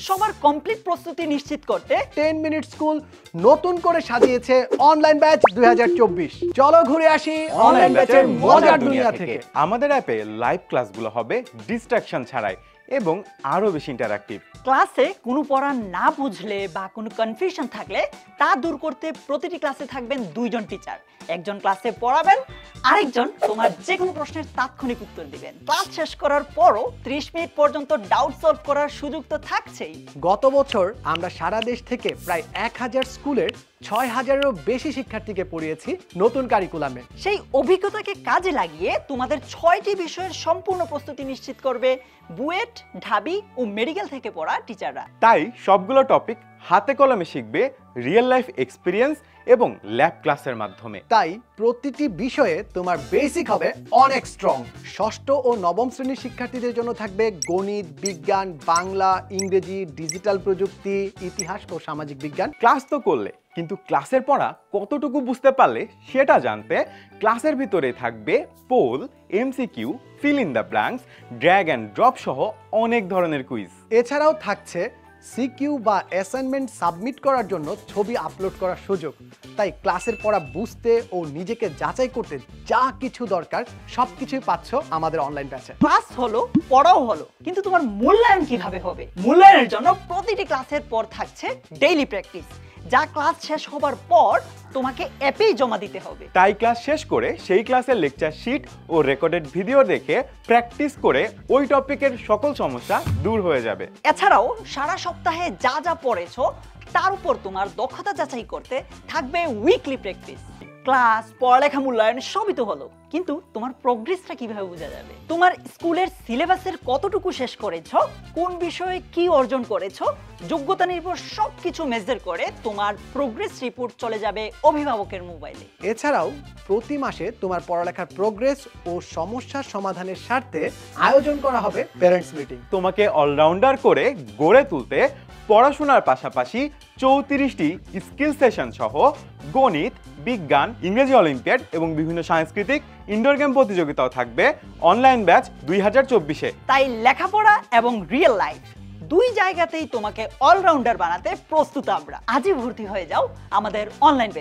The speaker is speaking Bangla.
সবার কমপ্লিট প্রস্তুতি নিশ্চিত করতে 10 মিনিট স্কুল নতুন করে সাজিয়েছে অনলাইন ব্যাচ 2024। চলো ঘুরে আসি অনলাইন ব্যাচের মজার দুনিয়া থেকে। আমাদের অ্যাপে লাইভ ক্লাসগুলো হবে ডিস্ট্রাকশন ছাড়াই এবং আরো বেশি ইন্টারঅ্যাক্টিভ। ক্লাসে কোনো পড়া না বুঝলে বা কোনো কনফিউশন থাকলে তা দূর করতে প্রতিটি ক্লাসে থাকবেন দুইজন টিচার। একজন ক্লাসে পড়াবেন, আরেকজন তোমার যে কোনো প্রশ্নের তাৎক্ষণিক উত্তর দিবেন। ক্লাস শেষ করার পরও 30 মিনিট পর্যন্ত ডাউট সলভ করার সুযোগ তো থাকছেই। গত বছর আমরা সারা দেশ থেকে প্রায় 1000 স্কুলের 6000-এরও বেশি শিক্ষার্থীকে পড়িয়েছি নতুন কারিকুলামে। সেই অভিজ্ঞতাকে কাজে লাগিয়ে তোমাদের 6টি বিষয়ের সম্পূর্ণ প্রস্তুতি নিশ্চিত করবে বুয়েট, ঢাবি ও মেডিকেল থেকে পড়া টিচাররা। তাই সবগুলো টপিক হাতে কলমে শিখবে রিয়েল লাইফ এক্সপিরিয়েন্স এবং ল্যাব ক্লাসের মাধ্যমে। তাই প্রতিটি বিষয়ে তোমার বেসিক হবে অনেক স্ট্রং। ষষ্ঠ ও নবম শ্রেণীর শিক্ষার্থীদের জন্য থাকবে গণিত, বিজ্ঞান, বাংলা, ইংরেজি, ডিজিটাল প্রযুক্তি, ইতিহাস ও সামাজিক বিজ্ঞান। ক্লাস তো করলে, কিন্তু ক্লাসের পড়া কতটুকু বুঝতে পারলে সেটা জানতে ক্লাসের ভিতরে থাকবে poll, MCQ, fill in the blanks, drag and drop সহ অনেক ধরনের কুইজ। এছাড়াও থাকছে সিকিউ বা অ্যাসাইনমেন্ট সাবমিট করার জন্য ছবি আপলোড করার সুযোগ। তাই ক্লাসের পড়া বুঝতে ও নিজেকে যাচাই করতে যা কিছু দরকার সবকিছুই পাচ্ছ আমাদের অনলাইন ব্যাচে। ক্লাস হলো, পড়াও হলো, কিন্তু তোমার মূল্যায়ন কিভাবে হবে? মূল্যায়নের জন্য প্রতিটি ক্লাসের পর থাকছে ডেইলি প্র্যাকটিস, যা ক্লাস শেষ হবার পর তোমাকে অ্যাপেই জমা দিতে হবে। তাই ক্লাস শেষ করে সেই ক্লাসের লেকচার শিট ও রেকর্ডেড ভিডিও দেখে প্র্যাকটিস করে ওই টপিকের সকল সমস্যা দূর হয়ে যাবে। এছাড়াও সারা সপ্তাহে যা যা পড়েছো তার উপর তোমার দক্ষতা যাচাই করতে থাকবে উইকলি প্র্যাকটিস। ক্লাস, পড়ালেখা, মূল্যায়ন সবই তো হলো, কিন্তু তোমার প্রোগ্রেসটা কিভাবে বোঝা যাবে? তোমার স্কুলের সিলেবাসের কতটুকু শেষ করেছো, কোন বিষয়ে কি অর্জন করেছো, যোগ্যতা নির্ভর সবকিছু মেজার করে তোমার প্রোগ্রেস রিপোর্ট চলে যাবে অভিভাবকের মোবাইলে। এছাড়াও প্রতি মাসে তোমার পড়ালেখার প্রোগ্রেস ও সমস্যার সমাধানের স্বার্থে আয়োজন করা হবে প্যারেন্টস মিটিং। তোমাকে অলরাউন্ডার করে গড়ে তুলতে পড়াশোনার পাশাপাশি 34টি স্কিল সেশন সহ গণিত, বিজ্ঞান, ইংরেজি অলিম্পিয়াড এবং বিভিন্ন সাংস্কৃতিক ইনডোর গেম প্রতিযোগিতাও থাকবে অনলাইন ব্যাচ 2024-এ। তাই লেখাপড়া এবং রিয়েল লাইফ দুই জায়গাতেই তোমাকে অলরাউন্ডার বানাতে প্রস্তুত আমরা। আজই ভর্তি হয়ে যাও আমাদের অনলাইন